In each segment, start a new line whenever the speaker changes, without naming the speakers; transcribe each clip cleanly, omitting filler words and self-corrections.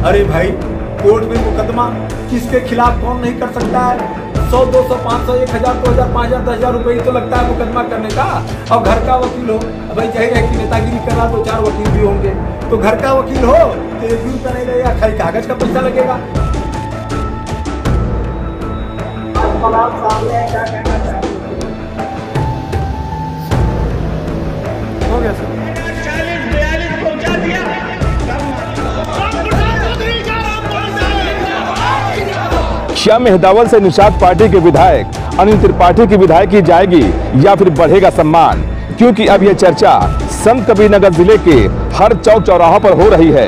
अरे भाई, कोर्ट में मुकदमा किसके खिलाफ कौन नहीं कर सकता है। 100, 200, 500, 1000, 2000, 5000, 10,000 रुपये ही तो लगता है मुकदमा करने का। और घर का वकील हो, भाई जाहिर है कि नेतागिरी कर रहा 2-4 वकील भी होंगे, तो घर का वकील हो तो 1 भी रुपया नहीं लगेगा, खाली कागज का पैसा लगेगा। हो गया सर।
क्या मेहदावल से निषाद पार्टी के विधायक अनिल त्रिपाठी की विधायकी जाएगी या फिर बढ़ेगा सम्मान? क्योंकि अब यह चर्चा संत कबीरनगर जिले के हर चौक चौराहों पर हो रही है।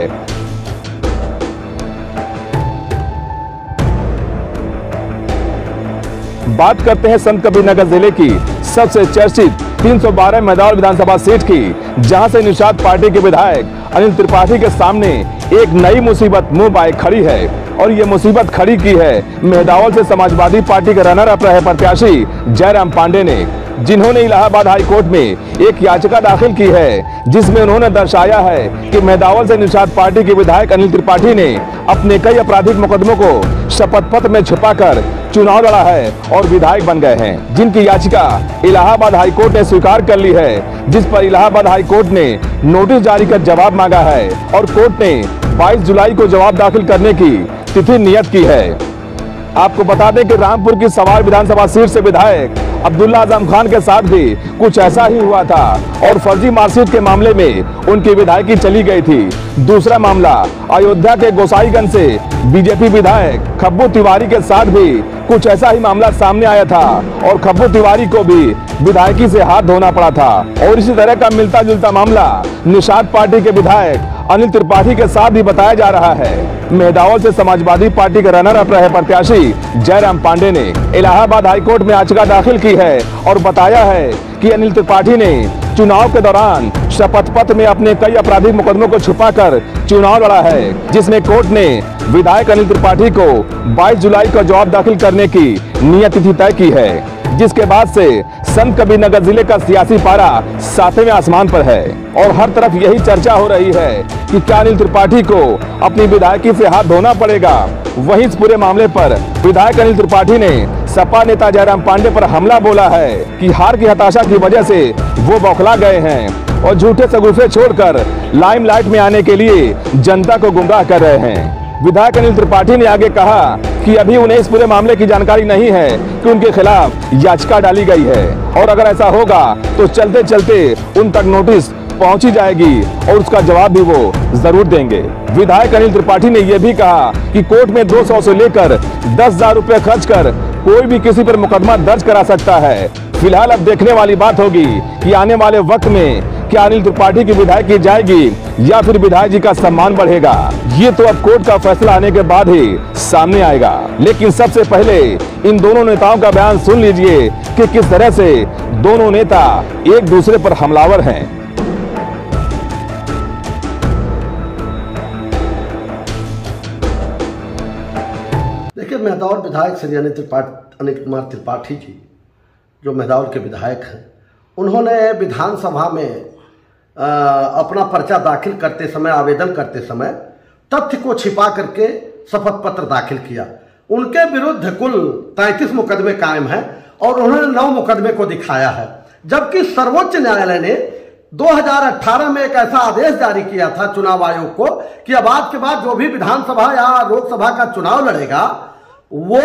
बात करते हैं संत कबीरनगर जिले की सबसे चर्चित 312 मेहदावल विधानसभा सीट की, जहां से निषाद पार्टी के विधायक अनिल त्रिपाठी के सामने एक नई मुसीबत मुंह बाए खड़ी है। और ये मुसीबत खड़ी की है मेहदावल से समाजवादी पार्टी के रनर अप रहे प्रत्याशी जयराम पांडे ने, जिन्होंने इलाहाबाद हाई कोर्ट में एक याचिका दाखिल की है, जिसमें उन्होंने दर्शाया है कि मेहदावल से निषाद पार्टी के विधायक अनिल त्रिपाठी ने अपने कई आपराधिक मुकदमों को शपथ पत्र में छुपाकर चुनाव लड़ा है और विधायक बन गए हैं, जिनकी याचिका इलाहाबाद हाई कोर्ट ने स्वीकार कर ली है, जिस पर इलाहाबाद हाई कोर्ट ने नोटिस जारी कर जवाब मांगा है और कोर्ट ने 22 जुलाई को जवाब दाखिल करने की तिथि नियत की है। आपको बता दें कि रामपुर की सवार विधानसभा सीट से विधायक अब्दुल्ला आजम खान के साथ भी कुछ ऐसा ही हुआ था और फर्जी मार्कशीट के मामले में उनकी विधायकी चली गई थी। दूसरा मामला अयोध्या के गोसाईगंज से बीजेपी विधायक खब्बू तिवारी के साथ भी कुछ ऐसा ही मामला सामने आया था और खब्बू तिवारी को भी विधायकी से हाथ धोना पड़ा था। और इसी तरह का मिलता जुलता मामला निषाद पार्टी के विधायक अनिल त्रिपाठी के साथ भी बताया जा रहा है। मेहदावल से समाजवादी पार्टी के रनर अप रहे प्रत्याशी जयराम पांडे ने इलाहाबाद हाईकोर्ट में याचिका दाखिल की है और बताया है कि अनिल त्रिपाठी ने चुनाव के दौरान शपथ पत्र में अपने कई आपराधिक मुकदमों को छुपाकर चुनाव लड़ा है, जिसमें कोर्ट ने विधायक अनिल त्रिपाठी को 22 जुलाई को जवाब दाखिल करने की नियत तिथि तय की है, जिसके बाद से संत कबीरनगर जिले का सियासी पारा 7वें आसमान पर है और हर तरफ यही चर्चा हो रही है कि क्या अनिल त्रिपाठी को अपनी विधायकी से हाथ धोना पड़ेगा। वहीं इस पूरे मामले पर विधायक अनिल त्रिपाठी ने सपा नेता जयराम पांडे पर हमला बोला है कि हार की हताशा की वजह से वो बौखला गए हैं और झूठे शगुफे छोड़कर लाइमलाइट में आने के लिए जनता को गुमराह कर रहे हैं। विधायक अनिल त्रिपाठी ने आगे कहा कि अभी उन्हें इस पूरे मामले की जानकारी नहीं है कि उनके खिलाफ याचिका डाली गई है और अगर ऐसा होगा तो चलते चलते उन तक नोटिस पहुंची जाएगी और उसका जवाब भी वो जरूर देंगे। विधायक अनिल त्रिपाठी ने यह भी कहा कि कोर्ट में 200 से लेकर 10,000 रुपए खर्च कर कोई भी किसी पर मुकदमा दर्ज करा सकता है। फिलहाल अब देखने वाली बात होगी कि आने वाले वक्त में क्या अनिल त्रिपाठी की विधायकी जाएगी या फिर विधायक जी का सम्मान बढ़ेगा, ये तो अब कोर्ट का फैसला आने के बाद ही सामने आएगा। लेकिन सबसे पहले इन दोनों नेताओं का बयान सुन लीजिए कि किस तरह से दोनों नेता एक दूसरे पर हमलावर हैं।
देखिए, मेहदावल विधायक श्री अनिल कुमार त्रिपाठी जी जो मेहदावल के विधायक हैं, उन्होंने विधानसभा में अपना पर्चा दाखिल करते समय, आवेदन करते समय तथ्य को छिपा करके शपथ पत्र दाखिल किया। उनके विरुद्ध कुल 33 मुकदमे कायम हैं और उन्होंने 9 मुकदमे को दिखाया है, जबकि सर्वोच्च न्यायालय ने 2018 में एक ऐसा आदेश जारी किया था चुनाव आयोग को कि अब आज के बाद जो भी विधानसभा या लोकसभा का चुनाव लड़ेगा वो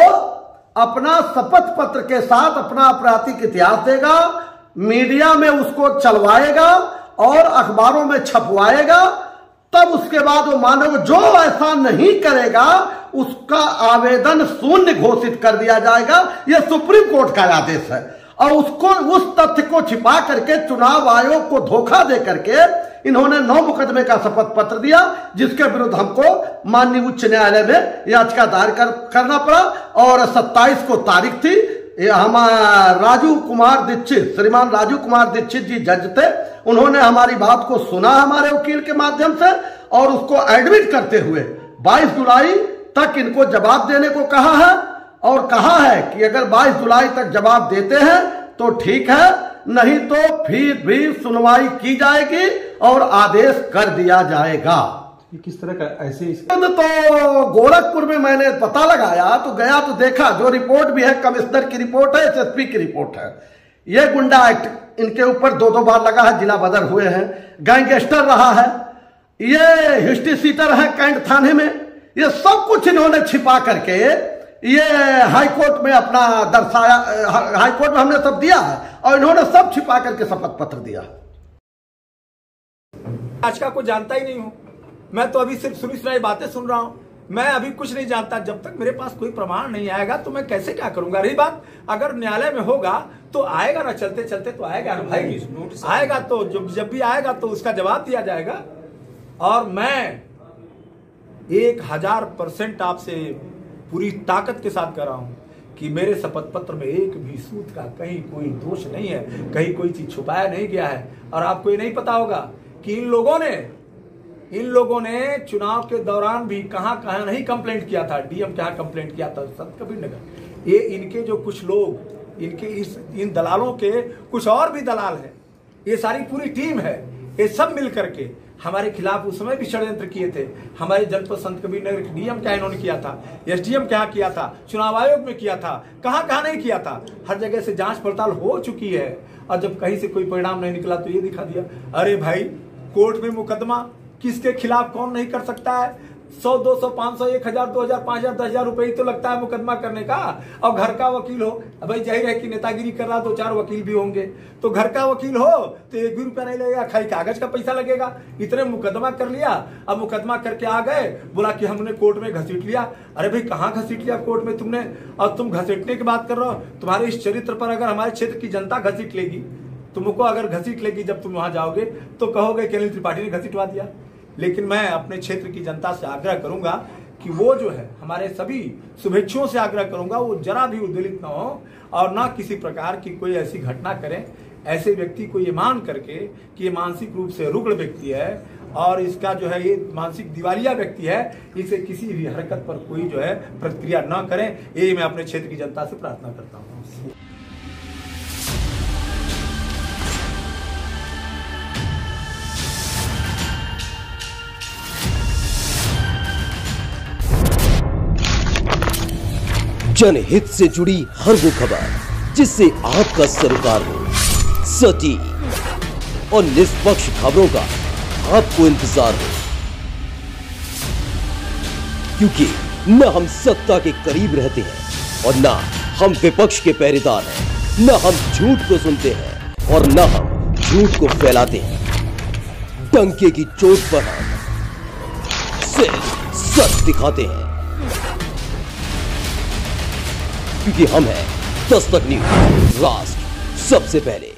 अपना शपथ पत्र के साथ अपना आपराधिक इतिहास देगा, मीडिया में उसको चलवाएगा और अखबारों में छपवाएगा, तब उसके बाद वो मानोगे जो ऐसा नहीं करेगा उसका आवेदन शून्य घोषित कर दिया जाएगा। यह सुप्रीम कोर्ट का आदेश है और उसको उस तथ्य को छिपा करके चुनाव आयोग को धोखा दे करके इन्होंने 9 मुकदमे का शपथ पत्र दिया, जिसके विरुद्ध हमको माननीय उच्च न्यायालय में याचिका दायर करना पड़ा। और 27 को तारीख थी। हमारा राजू कुमार दीक्षित, श्रीमान राजू कुमार दीक्षित जी जज थे, उन्होंने हमारी बात को सुना हमारे वकील के माध्यम से और उसको एडमिट करते हुए 22 जुलाई तक इनको जवाब देने को कहा है और कहा है कि अगर 22 जुलाई तक जवाब देते हैं तो ठीक है, नहीं तो फिर भी सुनवाई की जाएगी और आदेश कर दिया जाएगा।
ये किस तरह का ऐसे
तो गोरखपुर में मैंने पता लगाया तो गया तो देखा, जो रिपोर्ट भी है कमिश्नर की रिपोर्ट है, एसएसपी की रिपोर्ट है। ये गुंडा एक्ट इनके ऊपर 2-2 बार लगा है, जिला बदर हुए हैं, गैंगस्टर रहा है, ये हिस्ट्री सीटर है कैंट थाने में। ये सब कुछ इन्होंने छिपा करके ये हाईकोर्ट में अपना दर्शाया, हाईकोर्ट में हमने सब दिया है और इन्होंने सब छिपा करके शपथ पत्र दिया।
आज का कोई जानता ही नहीं हूं मैं, तो अभी सिर्फ सुनी सुनाई बातें सुन रहा हूं। मैं अभी कुछ नहीं जानता। जब तक मेरे पास कोई प्रमाण नहीं आएगा तो मैं कैसे क्या करूंगा। रही बात अगर न्यायालय में होगा तो आएगा ना, चलते चलते तो आएगा ना भाई, आएगा तो जब भी आएगा तो उसका जवाब दिया जाएगा। और मैं 1000% आपसे पूरी ताकत के साथ कर रहा हूं कि मेरे शपथ पत्र में एक भी सूत का कहीं कोई दोष नहीं है, कहीं कोई चीज छुपाया नहीं गया है। और आपको ये नहीं पता होगा कि इन लोगों ने चुनाव के दौरान भी कहां नहीं कंप्लेंट किया था, डीएम कहां कंप्लेंट किया था, संत कबीर नगर। ये इनके जो कुछ लोग, इन दलालों के कुछ और भी दलाल हैं, ये सारी पूरी टीम है, ये सब मिल करके हमारे खिलाफ उस समय भी षड्यंत्र किए थे। हमारे जनपद संत कबीर नगर डीएम क्या इन्होंने किया था, एसडीएम क्या किया था, चुनाव आयोग में किया था, कहां नहीं किया था। हर जगह से जांच पड़ताल हो चुकी है और जब कहीं से कोई परिणाम नहीं निकला तो ये दिखा दिया। अरे भाई, कोर्ट में मुकदमा किसके खिलाफ कौन नहीं कर सकता है। 100, 200, 500, 1000, 2000, 5000, 10,000 रुपए ही तो लगता है मुकदमा करने का। और घर का वकील हो, भाई जाहिर है कि नेतागिरी कर रहा 2-4 वकील भी होंगे, तो घर का वकील हो तो 1 भी रुपया नहीं लगेगा, खाली कागज का पैसा लगेगा। इतने मुकदमा कर लिया, अब मुकदमा करके आ गए, बोला कि हमने कोर्ट में घसीट लिया। अरे भाई, कहाँ घसीट लिया कोर्ट में तुमने? और तुम घसीटने की बात कर रहे हो। तुम्हारे इस चरित्र पर अगर हमारे क्षेत्र की जनता घसीट लेगी, तुमको अगर घसीट लेगी, जब तुम वहां जाओगे तो कहोगे कि अनिल त्रिपाठी ने घसीटवा दिया। लेकिन मैं अपने क्षेत्र की जनता से आग्रह करूंगा कि वो जो है, हमारे सभी शुभेच्छुओं से आग्रह करूंगा, वो जरा भी उद्वेलित ना हो और ना किसी प्रकार की कोई ऐसी घटना करें। ऐसे व्यक्ति को ये मान करके कि ये मानसिक रूप से रुग्ण व्यक्ति है और इसका जो है ये मानसिक दिवालिया व्यक्ति है, इसे किसी भी हरकत पर कोई जो है प्रतिक्रिया न करें, ये मैं अपने क्षेत्र की जनता से प्रार्थना करता हूँ।
जनहित से जुड़ी हर वो खबर जिससे आपका सरोकार हो, सटीक और निष्पक्ष खबरों का आपको इंतजार हो, क्योंकि न हम सत्ता के करीब रहते हैं और न हम विपक्ष के पहरेदार हैं, न हम झूठ को सुनते हैं और न हम झूठ को फैलाते हैं। डंके की चोट पर हम सिर्फ सच दिखाते हैं, क्योंकि हम हैं दस्तक न्यूज, राष्ट्र सबसे पहले।